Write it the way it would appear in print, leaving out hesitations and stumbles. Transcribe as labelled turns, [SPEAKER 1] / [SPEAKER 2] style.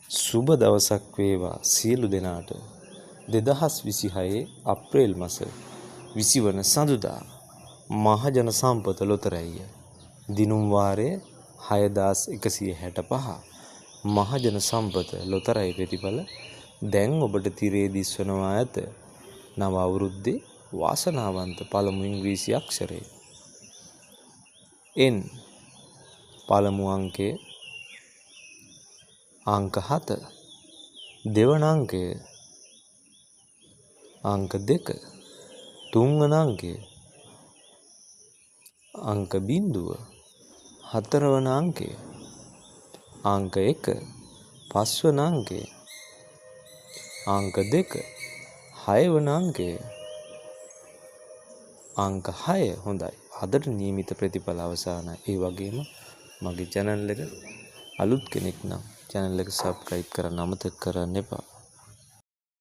[SPEAKER 1] සුබ දවසක් වේවා සියලු දෙනාට. 2026 අප්‍රේල් මාස 20 වන සඳුදා මහජන සම්පත ලොතරැයිය. දිනුම් වාරය 6165. මහජන සම්පත ලොතරැයි ප්‍රතිඵල දැන් ඔබට තිරේ දිස්වනවා ඇත. නව අවුරුද්දේ වාසනාවන්ත පළමු ඉංග්‍රීසි අක්ෂරය N. පළමු අංකය අංක 7. දෙවන අංකය අංක 2. තුන්වන අංකය අංක 0. හතරවන අංකය අංක 1. පස්වන අංකය අංක 2. හයවන අංකය අංක 6. හොඳයි. අදට නියමිත ප්‍රතිඵල අවසానයි. ඒ වගේම මගේ channel එක අලුත් කෙනෙක් නම් channel එක subscribe කරන්න අමතක කරන්න එපා.